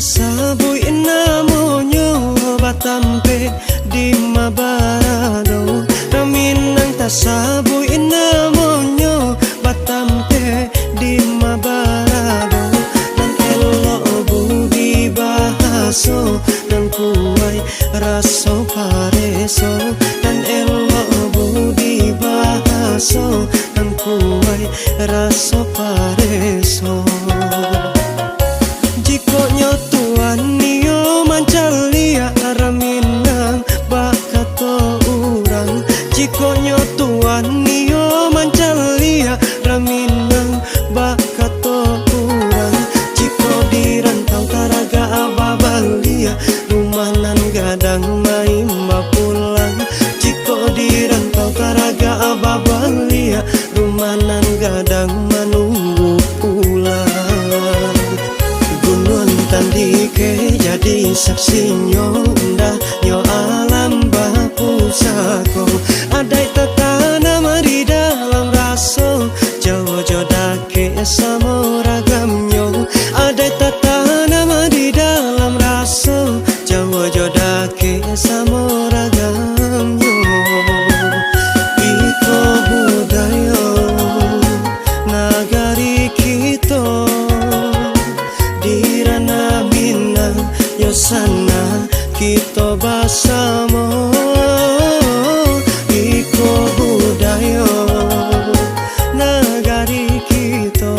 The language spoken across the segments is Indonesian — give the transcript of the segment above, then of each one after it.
sabui namonyo batampe di mabarado raminang tasabui namonyo batampe di mabarado dan elo budi bahaso dan kuai raso pareso dan elo budi bahaso dan kuai raso pareso jikonya tuan niyo mancalia raminang bakato urang jikonya tuan niyo mancalia raminang bakato urang jiko dirantau taraga ababalia rumanan gadang main pulang jiko dirantau taraga ababalia rumanan gadang manunggu pulang tandike jadi saksinya undah yo alam bapusako adai tatana mari dalam raso jawa jodake samoragamnyo adai tatana mari dalam raso jawa jodake samoragamnyo iko budaya nagari kita dirana minang yosana kita bersama iko budaya nagari kita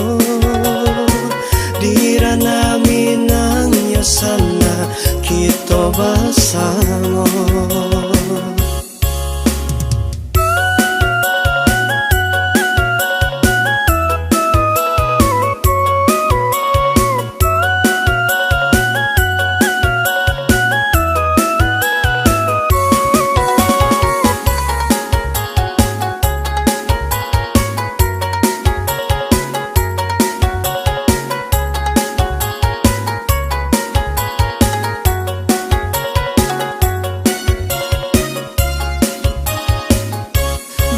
dirana minang yosana kita bersama.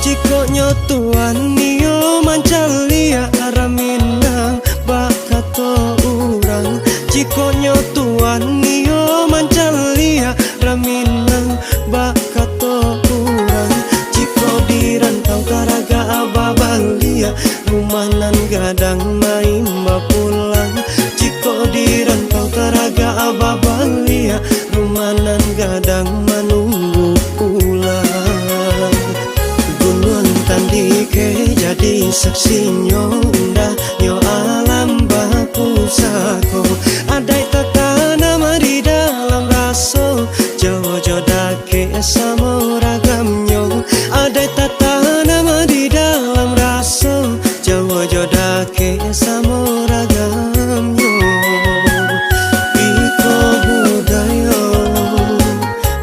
Jikonya tuan niyo mancalia raminang bakato urang jikonya tuan niyo mancalia raminang bakato urang jiko dirantau taraga ababalia rumanan gadang main pulang jiko dirantau taraga ababalia rumanan gadang manunggu pulang tandike jadi saksinya undah yo alam bapusako adai tatana mari dalam raso jawa jodake samoragamnyo adai tatana mari dalam raso jawa jodake samoragamnyo iko budaya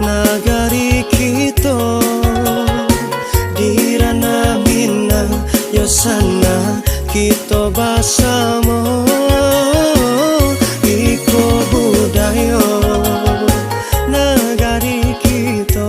nagari kita dirana minang yosana kita bersama iko budaya nagari kita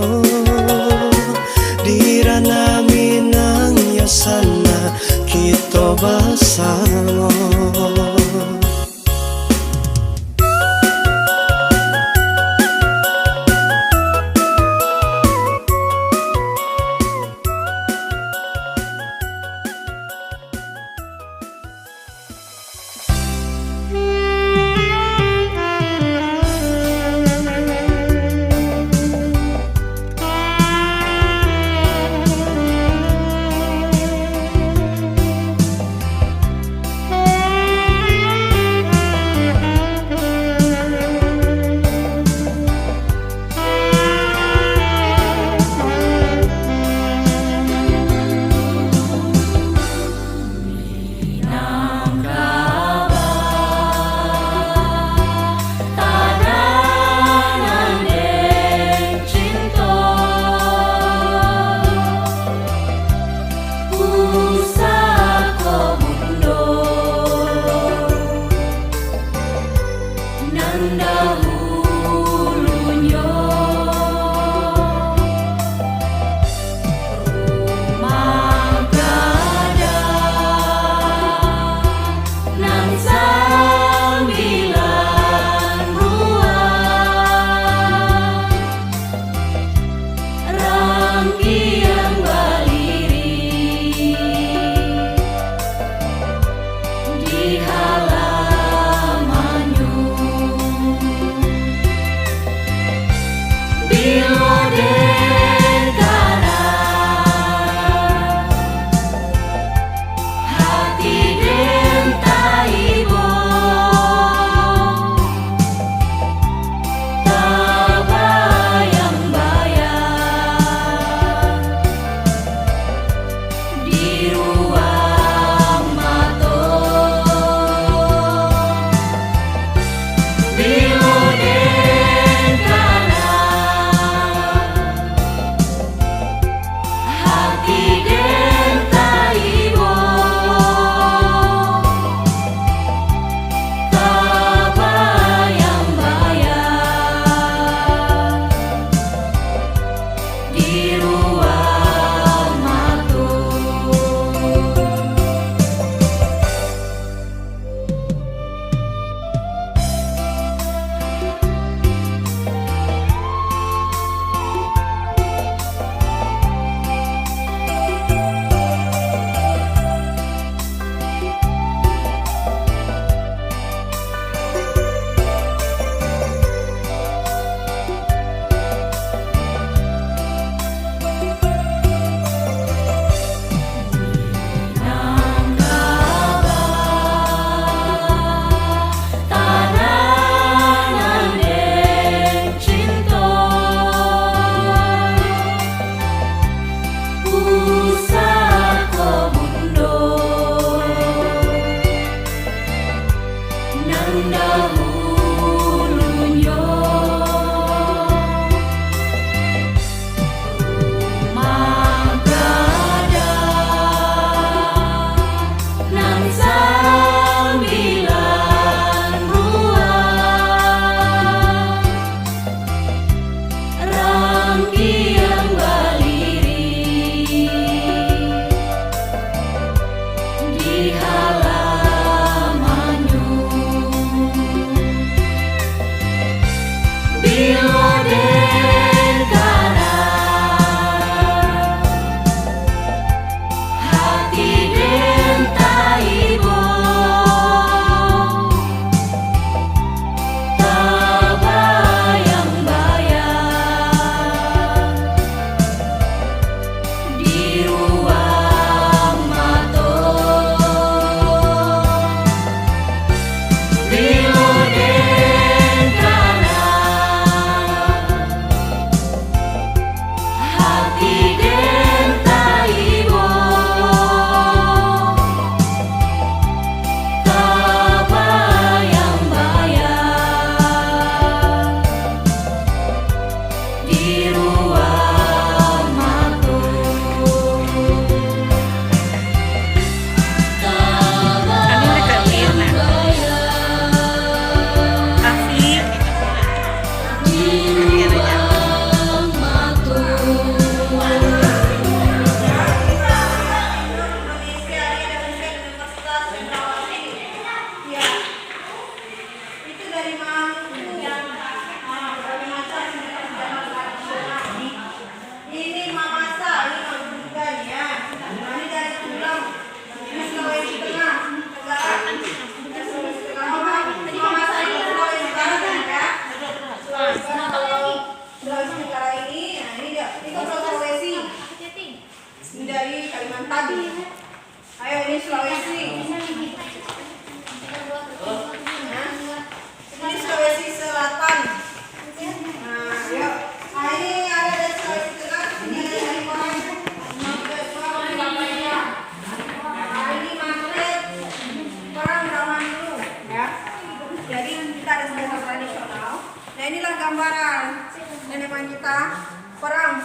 nenek moyang kita perang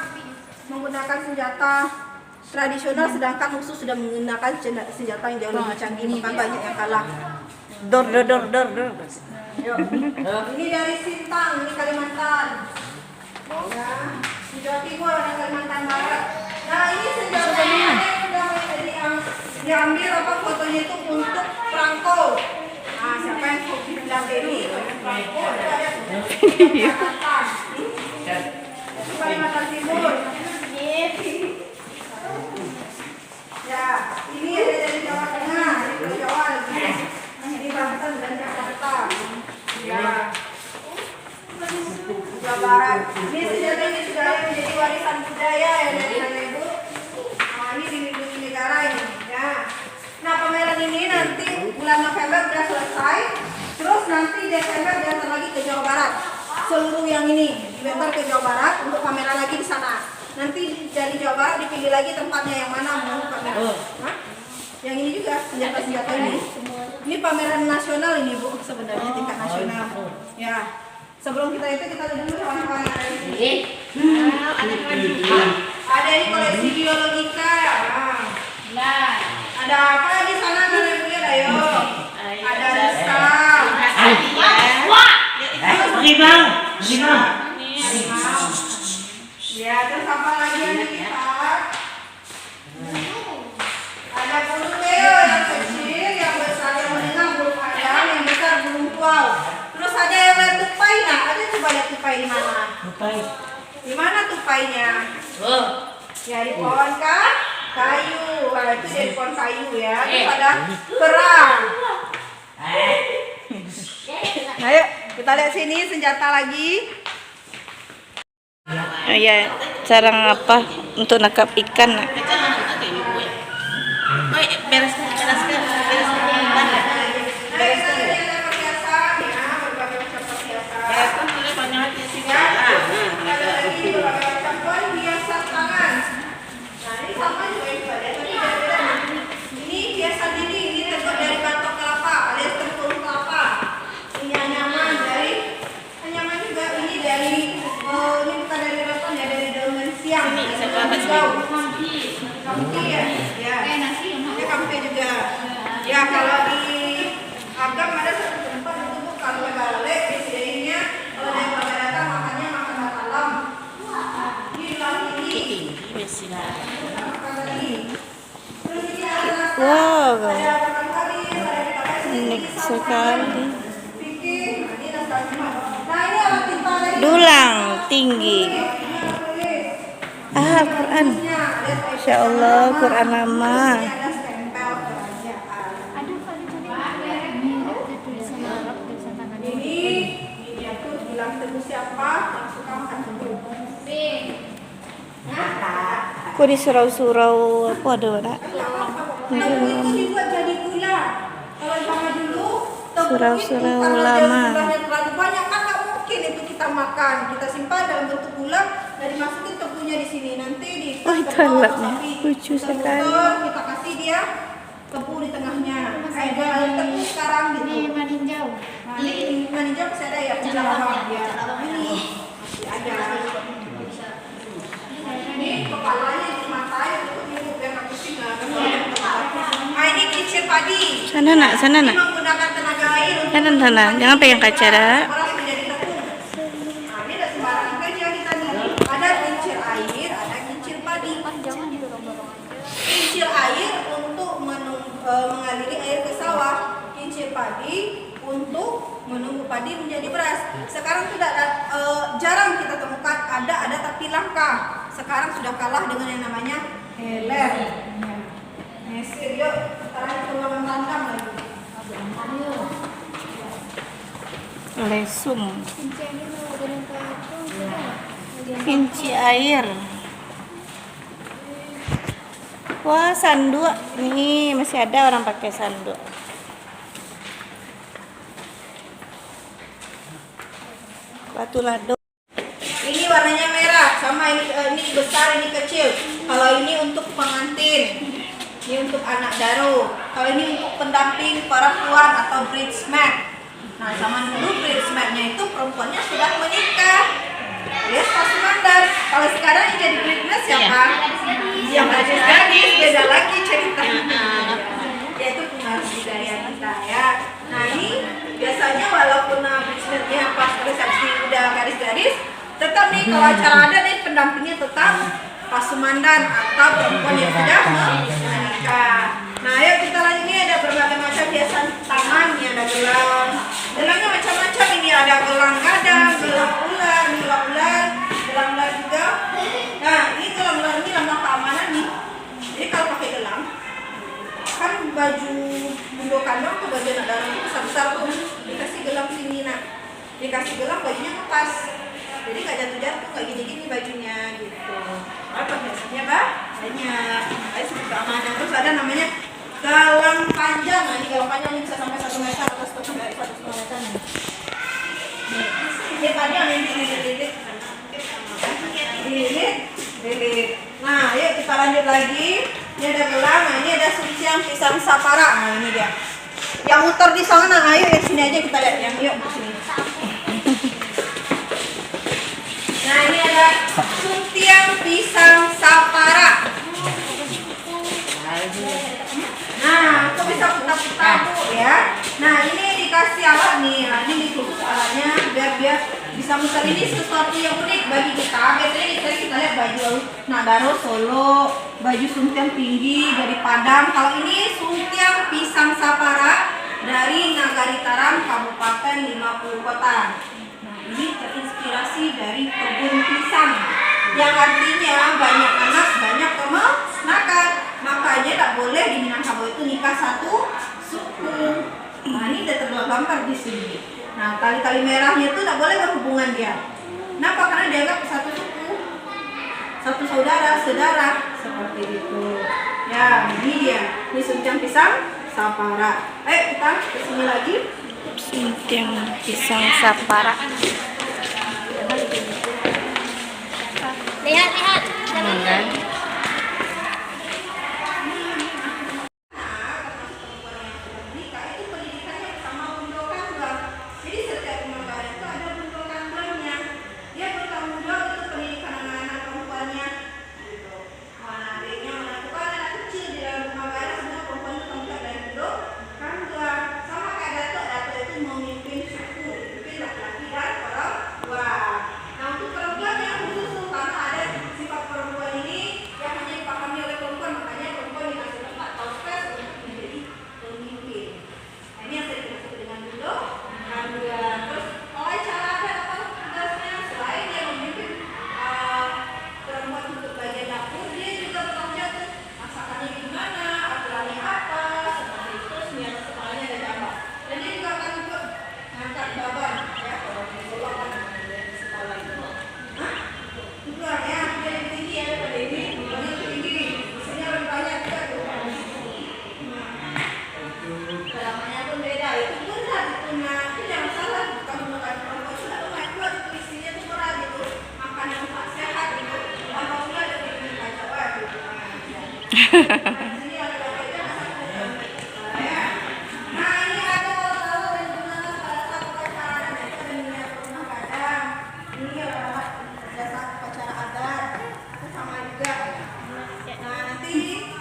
menggunakan senjata tradisional, sedangkan musuh sudah menggunakan senjata yang jauh lebih canggih, maka banyak yang kalah. Dor. Yuk. Ini dari Sintang, ini Kalimantan. Ya, di Jawa Timur ada Kalimantan Barat. Nah, ini senjatanya yang diambil apa fotonya itu untuk perangko. Nah, siapa yang bilang ini? Perangko ada Kalimantan. Itu Kalimantan Timur. Ya, ini ada dari Jawa Tengah, dari Jawa lagi. Ini Banten dan Jakarta. Ya. Jawa Barat. Ini senjata ini sudah menjadi warisan budaya ya dari nenek ibu. Nah, ini dilindungi negara ini. Ya. Nah, pameran ini nanti bulan November sudah selesai. Terus nanti Desember diantar lagi ke Jawa Barat. Seluruh yang ini diantar ke Jawa Barat untuk pameran lagi di sana. Nanti dari Jawa Barat dipilih lagi tempatnya yang mana mau pameran. Hah? Yang ini juga senjata-senjata ini. Ini pameran nasional ini Bu, sebenarnya tingkat nasional. Ya. Sebelum kita itu kita lihat dulu kawan-kawan yang ada di sini. Ada di koleksi biologika. Nah. Ada apa di sana Nenek Bu ya, ayo. Ada rusa. Harimau. Ya, terus apa lagi yang dilihat? Ada burung beo yang kecil, yang besar, yang menengah, burung ayam, yang besar, burung kuau. Terus ada yang lihat tupai, nah ada coba lihat tupai di mana? Di mana tupainya? Ya di pohon kayu. Wah, itu di pohon kayu ya. Terus ada kerang. Ayo kita lihat sini senjata lagi. Oh ya, cara ngapa untuk nangkap ikan? Ya, kalau di Agam ada satu tempat itu kalau balik biasanya kalau ada yang datang makannya makan malam. Ini Wow, unik sekali. Dulang tinggi. Quran. Insya Allah, Quran lama. Kok di surau-surau apa ada nak? Surau-surau lama. Terlalu banyak kan nggak mungkin itu kita makan. Kita simpan dalam bentuk gula dan dimasukin tebunya di sini. Nanti di itu alatnya lucu sekali. Kita kasih dia tebu di tengahnya. Kayak tebu sekarang gitu. Ini maninjau. Ini maninjau masih ada ya? Ini masih ada. Ini kepalanya dimatai untuk nyuruh biar pusing lah. Nah ini kincir padi. Sana nak. Ini menggunakan tenaga air untuk Sana. Jangan pegang kaca dah. menjadi tepung. Nah ini ada sembarang kerja kita nih. Ada kincir air, ada kincir padi. Kincir air untuk mengaliri air ke sawah. Kincir padi untuk menunggu padi menjadi beras. Sekarang sudah jarang kita temukan, ada tapi langka. Sekarang sudah kalah dengan yang namanya heler. Mesir, yuk sekarang ke ruangan tandang lagi. Lesung. Kinci air. Wah, sanduk. Nih, masih ada orang pakai sanduk. Batu lado. Ini warnanya merah, sama ini besar, ini kecil. Kalau ini untuk pengantin, ini untuk anak daro. Kalau ini untuk pendamping perempuan atau bridesmaid. Nah, zaman dulu bridesmaidnya itu perempuannya sudah menikah. Alias kan? Yang gadis-gadis beda lagi ceritanya. Yaitu pengaruh budaya kita ya. Nah ini biasanya walaupun bridesmaidnya pas resepsi udah gadis-gadis, tetap nih kalau acara ada nih pendampingnya tetap pas sumandan atau perempuan yang sudah menikah. Nah ayo kita lanjut, ini ada berbagai macam hiasan tangan, ini ada gelang. Gelangnya macam-macam, ini ada gelang gadang, gelang ular, gelang ular juga. Nah ini gelang ular ini lambang keamanan nih. Jadi kalau pakai gelang, kan baju bundo kandang tuh baju anak darah itu besar-besar tuh, dikasih gelang sini, nah dikasih gelang bajunya lepas, jadi nggak jatuh-jatuh, nggak gini-gini bajunya gitu. Apa biasanya banyak, sebut keamanan. Terus ada namanya galang panjang. Nah ini galang panjang ini bisa sampai 1 meter atau 1,5 meter nih. Ini panjang ini lilit. Nah yuk kita lanjut lagi. Ini ada gelang, nah ini ada sucian pisang sapara. Nah ini dia. Yang muter di sana, ayo ya sini aja kita lihat yang yuk sini. Nah ini ada suntiang pisang sapara. Nah kok bisa putar-putar Bu ya. Nah ini dikasih alat nih, nah, ini dikhusus alatnya biar bisa muter. Ini sesuatu yang unik bagi kita. Biasanya kita lihat baju Nadaro Solo, baju suntiang tinggi dari Padang. Kalau ini suntiang pisang sapara dari Nagaritaram Kabupaten 50 Kota. Ini terinspirasi dari kebun pisang, yang artinya banyak anak, banyak kemenakan. Makanya tak boleh di Minangkabau itu nikah satu suku. Nah ini udah tergambar di sini. Nah tali-tali merahnya itu tak boleh berhubungan dia. Kenapa? Karena dianggap satu suku, satu saudara seperti itu. Ya ini dia, ini suntiang pisang sapara. Ayo kita kesini lagi. Suntiang pisang sapara. Lihat. Kan?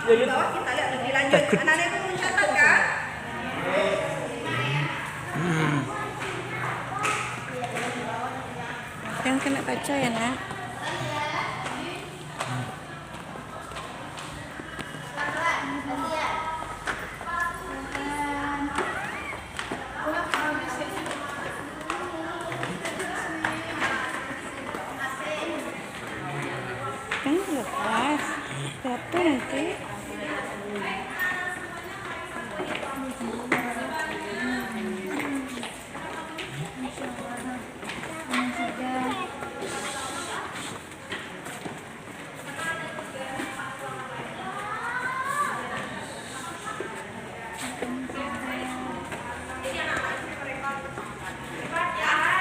Di bawah kita lihat lebih lanjut. Anak-anak itu mencatat kan? Jangan kena kaca ya nak. Kan lepas. Jatuh nanti.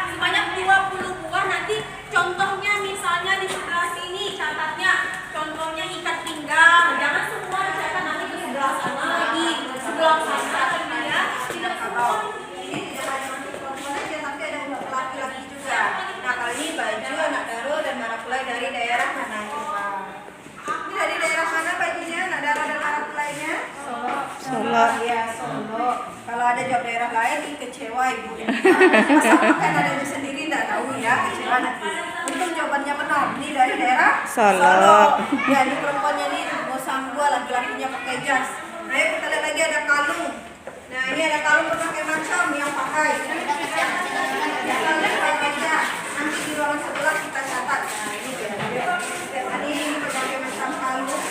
Sebanyak 20 buah nanti contohnya misalnya di sebelah sini catatnya contohnya ikat pinggang, jangan semua dicatat nanti ke sebelah Sama kan ada ibu sendiri nggak tahu ya, kecewa nanti. Untung jawabannya benar. Ini dari daerah Solo. Ya, ini perempuannya nih bosang gua, laki-lakinya pakai jas. Nah, yuk kita lihat lagi ada kalung. Nah, ini ada kalung berbagai macam yang pakai. Ya, kalian baca. Nanti di ruangan sebelah kita catat. Nah, ini tadi ini berbagai macam kalung.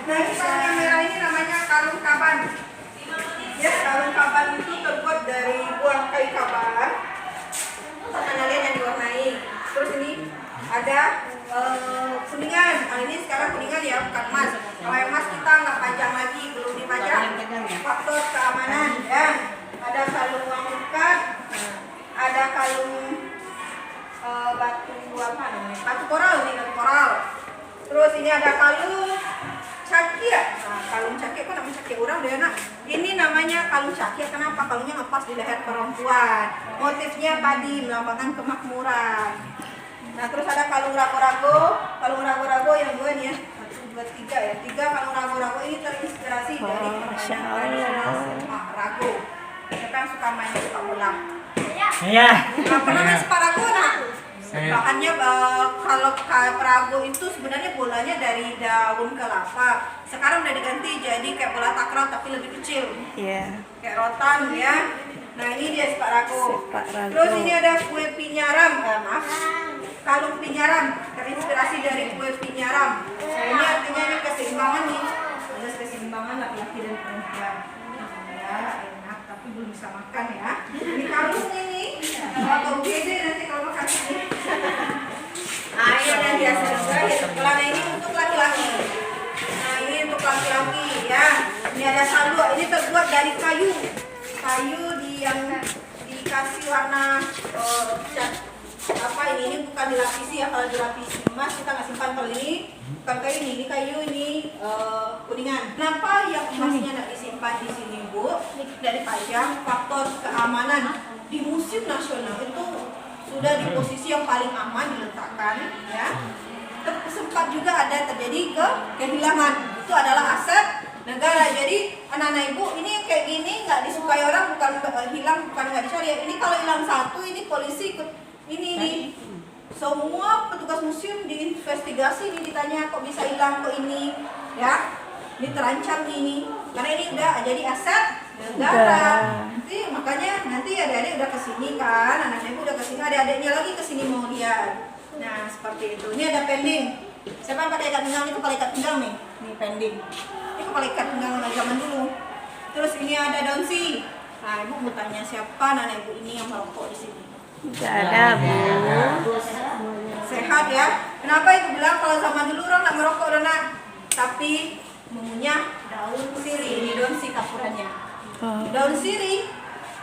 Nah, ini kalung yang merah ini namanya kalung kaban. Ya, kalung kaban itu terbuat dari buah kayu kaban. Sama lihat yang diwarnai. Terus ini ada kuningan. Nah, ini sekarang kuningan ya, bukan emas. Kalau yang emas kita nggak pajang lagi, belum dipajang. Faktor keamanan ya. Ada kalung uang rukat, ada kalung batu apa namanya? Batu koral, ini batu koral. Terus ini ada kalung cakia. Nah, kalung cakia kok namanya cakia orang deh nak. Ini namanya kalung cakia. Kenapa? Kalungnya ngepas di leher perempuan. Motifnya padi, melambangkan kemakmuran. Nah, terus ada kalung rago-rago. Kalung rago-rago yang gue nih ya. 1, 2, 3 ya. 3 kalung rago-rago ini terinspirasi dari permainan tradisional sepak rago. Siapa yang suka main sepak bola? Iya. Apa namanya sepak rago nak? Bahannya kalau rago itu sebenarnya bolanya dari daun kelapa. Sekarang udah diganti jadi kayak bola takraw tapi lebih kecil. Iya. Kayak rotan ya. Nah, ini dia sepak rago. Sepak rago. Terus ini ada kue pinyaram. Maaf. Kalung pinyaram terinspirasi dari kue pinyaram. Nah, ini artinya ini keseimbangan nih. Ada keseimbangan laki-laki dan perempuan. Ya, enak tapi belum bisa makan ya. Ini kalung ini. Atau gede nanti kalau makan ini. Nah, ini ada biasa juga ya. Celana ini untuk laki-laki. Nah, ini untuk laki-laki ya. Ini ada saldo. Ini terbuat dari kayu. Kayu yang dikasih warna cat. Apa ini bukan dilapisi ya, kalau dilapisi emas kita nggak simpan. Kalau ini bukan kayu ini kayu ini kuningan. Kenapa yang emasnya nggak disimpan di sini Bu? Tidak dipajang. Faktor keamanan di Museum Nasional itu sudah di posisi yang paling aman diletakkan ya. Sempat juga ada terjadi kehilangan. Itu adalah aset negara. Jadi anak-anak ibu ini kayak gini nggak disukai orang, bukan hilang, bukan nggak dicari. Ini kalau hilang satu ini polisi ikut ini nih. Semua petugas museum diinvestigasi, ini ditanya kok bisa hilang kok ini ya. Ini terancam ini karena ini udah jadi aset negara. Nanti makanya nanti adik-adik udah kesini kan, anak-anak ibu udah kesini, adik-adiknya lagi kesini mau lihat. Nah seperti itu. Ini ada pending. Siapa yang pakai ikat pinggang? Itu kepala ikat pinggang nih. Ini pending. Ini kepala ikat pinggang zaman dulu. Terus ini ada daunsi. Nah ibu mau tanya siapa anak ibu ini yang merokok di sini? Tidak ada, Bu. Sehat ya. Kenapa ibu bilang kalau zaman dulu orang nggak merokok udah nak, tapi mengunyah daun sirih. Ini daun sirih campurannya. Daun sirih.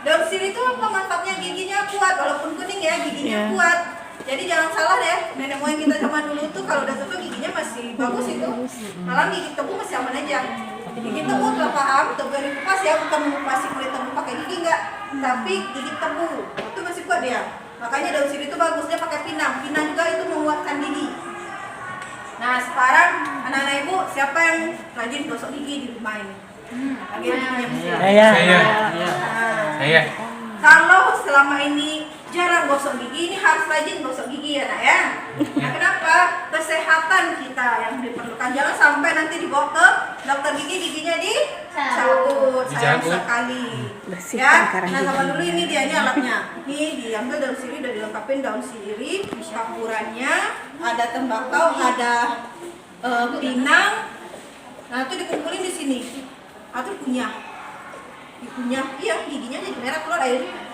Daun sirih itu apa manfaatnya? Giginya kuat, walaupun kuning ya, giginya kuat. Jadi jangan salah deh, nenek moyang kita zaman dulu tuh kalau udah tua giginya masih bagus itu. Malah gigi tebu masih aman aja. Gigi tebu telah paham, tebu yang dikupas ya, bukan mengupasi kulit tebu pakai gigi enggak, tapi gigi tebu itu masih kuat dia. Makanya daun sirih itu bagus, dia pakai pinang. Pinang juga itu menguatkan gigi. Nah sekarang anak-anak ibu siapa yang rajin gosok gigi di rumah ini? Lagi giginya bersih. Saya. Kalau selama ini jarang gosok gigi, ini harus rajin gosok gigi ya nak ya. Nah, kenapa? Kesehatan kita yang diperlukan. Jangan sampai nanti dibawa ke dokter gigi, giginya dicabut. Sayang sekali. Ya. Nah sama dulu ini dia alatnya. Ini diambil daun sirih, udah dilengkapin daun sirih, campurannya, ada tembakau, ada pinang. Nah itu dikumpulin di sini. Atau dikunyah, iya giginya jadi merah, keluar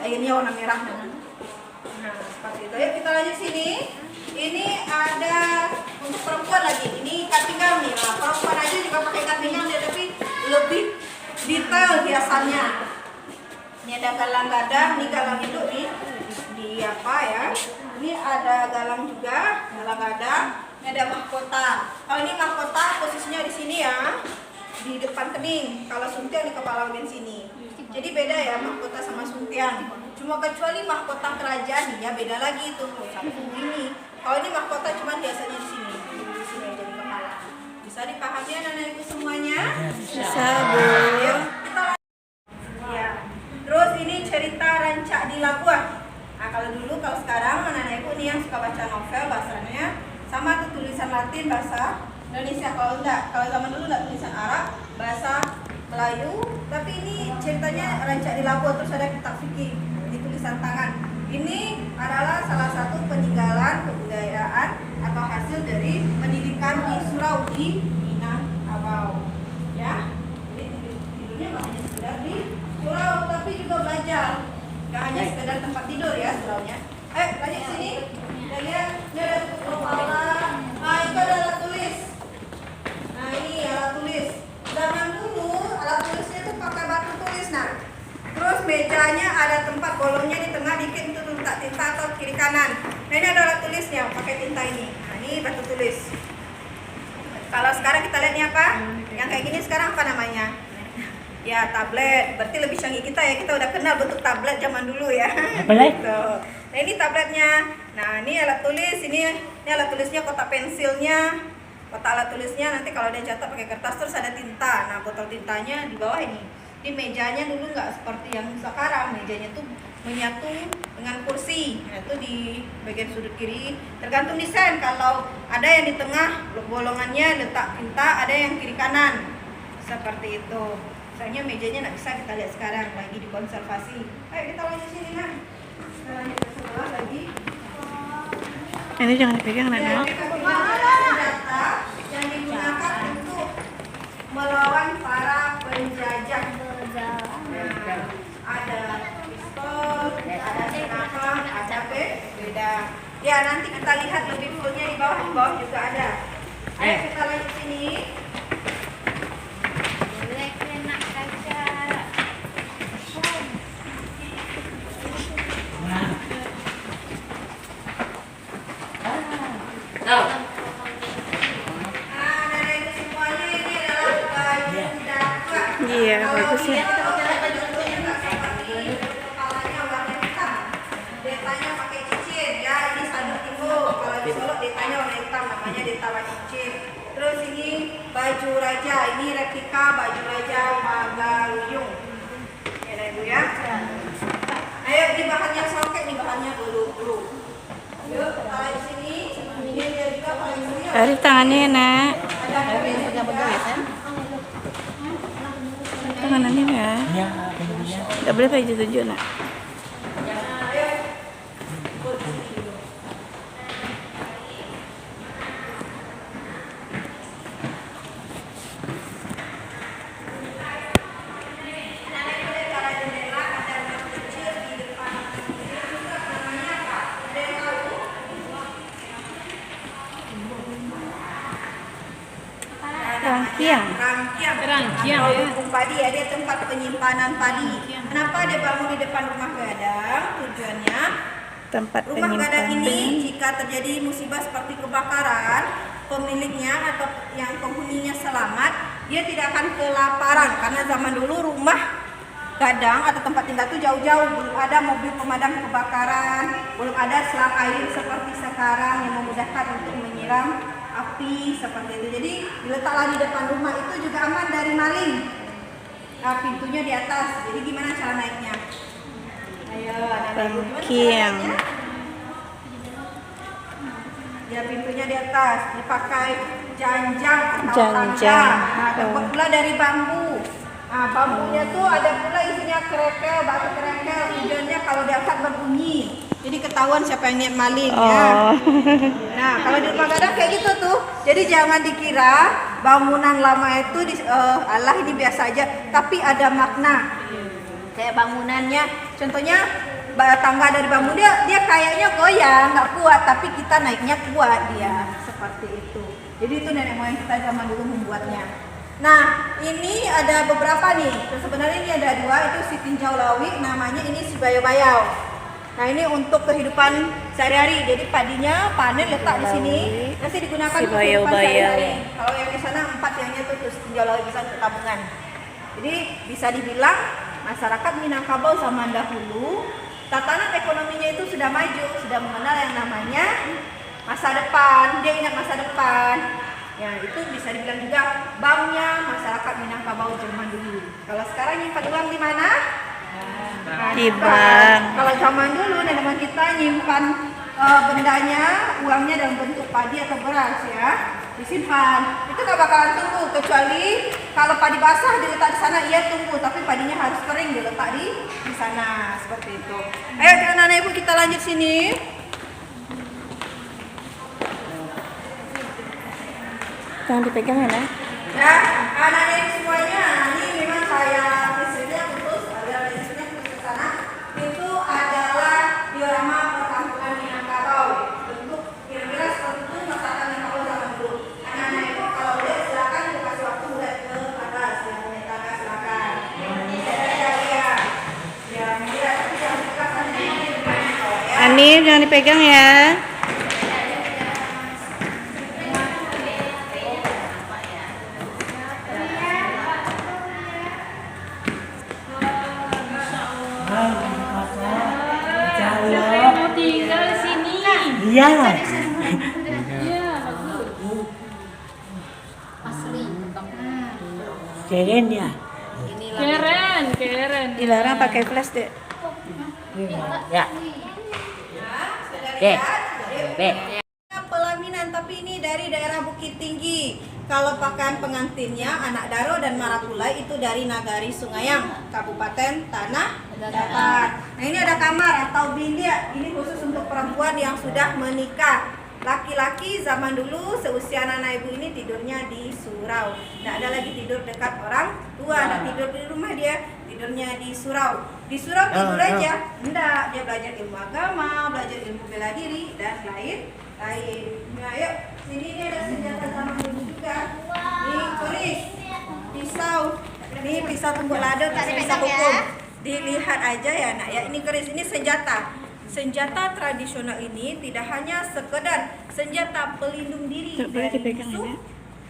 airnya warna merah. Nah seperti itu. Ayo kita lanjut sini. Ini ada untuk perempuan lagi. Ini ikat pinggang nih. Nah, perempuan aja juga pakai ikat pinggang dia, tapi lebih detail hiasannya. Ini ada galang gadang, ini galang induk di apa ya? Ini ada galang juga, galang gadang. Ini ada mahkota. Kalau ini mahkota posisinya di sini ya. Di depan kening, kalau suntiang di kepala bagian sini. Jadi beda ya mahkota sama suntiang. Cuma kecuali mahkota kerajaan ya beda lagi itu satu ini. Kalau ini mahkota cuma biasanya di sini aja di kepala. Bisa dipahami anak-anak ibu semuanya? Bisa, Bu. Yuk, kita lanjut. Ya. Terus ini cerita rancak bahasanya. Sama tuh tulisan Latin bahasa Indonesia. Kalau zaman dulu enggak tulisan Arab, bahasa Melayu. Tapi ini ceritanya rancak di Labuan, terus ada kitab fikih di tulisan tangan. Ini adalah salah satu peninggalan kebudayaan atau hasil dari pendidikan di Surau di Minangkabau. Ya, jadi tidurnya nggak hanya sekedar di surau, tapi juga belajar. Nggak hanya sekedar tempat tidur ya suraunya. Lanjut sini. Kita lihat, ini ada kepala. Nah, itu ada alat tulis. Nah, ini alat tulis. Zaman dulu alat tulisnya itu pakai batu tulis. Nah, terus mejanya ada tempat bolongnya di tengah dikit untuk letak tinta atau kiri kanan. Nah, ini ada alat tulisnya pakai tinta ini. Nah, ini batu tulis. Kalau sekarang kita lihat ini apa? Yang kayak gini sekarang apa namanya? Ya, tablet. Berarti lebih canggih kita ya. Kita udah kenal bentuk tablet zaman dulu ya. Tablet. Gitu. Nah, ini tabletnya. Nah, ini alat tulis. Ini alat tulisnya, kotak pensilnya. Kotak alat tulisnya nanti kalau dia catat pakai kertas terus ada tinta. Nah, botol tintanya di bawah ini. Di mejanya dulu nggak seperti yang sekarang. Mejanya tuh menyatu dengan kursi. Nah, itu di bagian sudut kiri. Tergantung desain. Kalau ada yang di tengah bolongannya letak tinta, ada yang kiri kanan. Seperti itu. Misalnya mejanya nggak bisa kita lihat sekarang, lagi dikonservasi. Ayo kita lanjut sini nah. Kita lanjut ke sebelah lagi. Ini jangan dipegang Ya, Nana. senjata yang digunakan untuk melawan para penjajah. Nah, ada pistol, ada senjata, ada beda. Ya, nanti kita lihat lebih fullnya di bawah juga ada. Ayo kita lanjut sini. Iya, bagus ya. Kepalanya warna hitam. Detanya pakai cincin ya, ini sabuk timbul. Kalau di Solo detanya warna hitam, namanya deta wajib cincin. Terus ini baju raja, ini replika baju raja Magaluyung. Ya, ada Ibu ya. Ayo, ini bahannya soket, ini bahannya bulu-bulu. Yuk, kita lihat sini. Ini dia juga paling mulia. Tarik tangannya ya, Nak. Tangannya ya. Nggak boleh pakai tujuh, Nak. Rangkiang. Kalau lumbung padi ya, dia tempat penyimpanan padi. Kenapa dia bangun di depan rumah gadang? Tujuannya Tempat rumah gadang penyimpanan. ini jika terjadi musibah seperti kebakaran, pemiliknya atau yang penghuninya selamat, dia tidak akan kelaparan karena zaman dulu rumah gadang atau tempat tinggal itu jauh-jauh, belum ada mobil pemadam kebakaran, belum ada selang air seperti sekarang yang memudahkan untuk menyiram api seperti itu. Jadi diletaklah di depan rumah itu juga aman dari maling. Nah, pintunya di atas. Jadi gimana cara naiknya? Ayo, Rangkiang. Ya, pintunya di atas. Dipakai janjang atau Janjang. tangga. Nah, terbuat pula dari bambu. Nah, bambunya tuh ada pula isinya kerengkel, batu kerengkel. Tujuannya kalau diangkat berbunyi. Jadi ketahuan siapa yang niat maling ya. Nah, kalau di rumah gadang kayak gitu tuh. Jadi jangan dikira bangunan lama itu Allah ini biasa aja, tapi ada makna. Kayak bangunannya, contohnya tangga dari bambu dia kayaknya goyang, nggak kuat, tapi kita naiknya kuat dia. Seperti itu. Jadi itu nenek moyang kita zaman dulu membuatnya. Nah, ini ada beberapa nih. Sebenarnya ini ada dua, itu si tinjau lawik, namanya ini si bayau-bayau. Nah, ini untuk kehidupan sehari-hari. Jadi padinya panen letak di sini, nanti digunakan Si untuk kehidupan bayau-bayau. sehari-hari. Kalau yang di sana 4 yangnya tuh terus tinjau lawik bisa untuk tabungan. Jadi bisa dibilang masyarakat Minangkabau zaman dahulu tatanan ekonominya itu sudah maju, sudah mengenal yang namanya masa depan. Dia ingat masa depan. Ya, itu bisa dibilang juga banknya masyarakat Minangkabau zaman dulu. Kalau sekarang nyimpan uang di mana? Di bank. Kalau zaman dulu nenek moyang kita nyimpan bendanya, uangnya dalam bentuk padi atau beras ya, disimpan. Itu nggak bakalan tumbuh kecuali kalau padi basah diletak di sana iya tumbuh, tapi padinya harus kering diletak di sana seperti itu. Ayo anak-anak ibu kita lanjut sini. Jangan dipegang ya, Nak. Ya, anak-anak ibu semuanya, ini memang saya misalnya khusus, ada misalnya khusus ke sana. Itu adalah diorama perkampungan Minangkabau. Bentuk kira-kira seperti itu masakan Minangkabau zaman dulu. Anak-anak ibu kalau boleh silakan ibu kasih waktu mulai ke atas, yang punya tangga silakan. Ya, tapi jangan buka sana ya. Anif, jangan dipegang ya. Saya mau tinggal di sini. Iya. Keren ya. Keren. Dilarang pakai flash deh. Ya. Dek. Dek. Pelaminan, tapi ini dari daerah Bukit Tinggi. Kalau pakaian pengantinnya anak Daro dan Marapulai itu dari Nagari Sungayang, Kabupaten Tanah Datar. Nah ini ada kamar atau bilik, ini khusus untuk perempuan yang sudah menikah. Laki-laki zaman dulu seusia anak ibu ini tidurnya di surau. Nggak ada lagi tidur dekat orang tua, nggak tidur di rumah dia, tidurnya di surau. Di surau tidur aja, enggak, dia belajar ilmu agama, belajar ilmu bela diri dan lain-lain. Nah, yuk, sini ini ada senjata zaman dulu juga. Ini keris, pisau, ini pisau tumbuk lada, pisau hukum. Dilihat aja ya nak ya, ini keris, ini senjata. Senjata tradisional ini tidak hanya sekedar senjata pelindung diri dari musuh,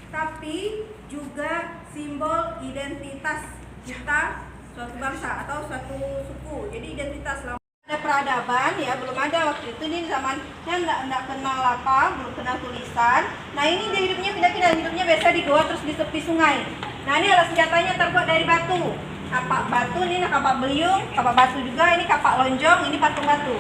tapi juga simbol identitas kita suatu bangsa atau suatu suku. Jadi identitas ada peradaban ya, belum ada waktu itu nih zamannya nggak kenal apa, belum kenal tulisan. Nah ini dia hidupnya pindah-pindah, hidupnya biasa di goa terus di tepi sungai. Nah ini adalah senjatanya terbuat dari batu. Kapak batu ini kapak beliung, kapak batu juga, ini kapak lonjong, ini patung batu.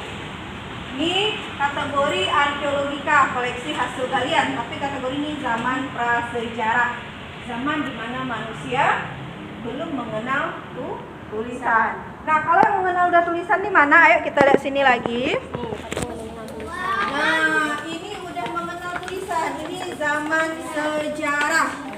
Ini kategori arkeologika, koleksi hasil galian, tapi kategori ini zaman prasejarah, zaman di mana manusia belum mengenal tulisan. Nah kalau yang mengenal udah tulisan di mana? Ayo kita lihat sini lagi. Nah ini udah mengenal tulisan, ini zaman sejarah.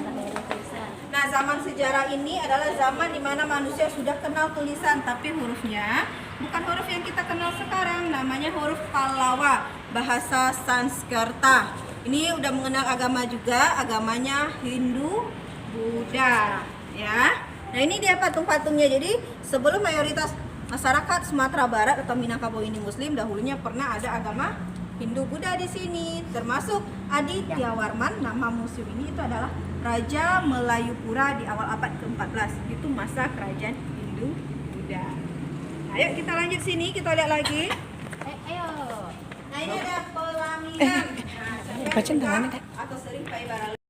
Nah, zaman sejarah ini adalah zaman di mana manusia sudah kenal tulisan, tapi hurufnya bukan huruf yang kita kenal sekarang, namanya huruf Pallawa, bahasa Sanskerta. Ini udah mengenal agama juga, agamanya Hindu, Buddha, ya. Nah, ini dia patung-patungnya. Jadi, sebelum mayoritas masyarakat Sumatera Barat atau Minangkabau ini Muslim, dahulunya pernah ada agama Hindu Buddha di sini, termasuk Aditya Warman. Nama museum ini itu adalah Raja Melayupura di awal abad ke-14. Itu masa kerajaan Hindu Buddha. Nah, ayo kita lanjut sini, kita lihat lagi. Ayo. Nah, ini ada pelaminan. Nah, Baca tangannya, Kak. atau sering pakai barang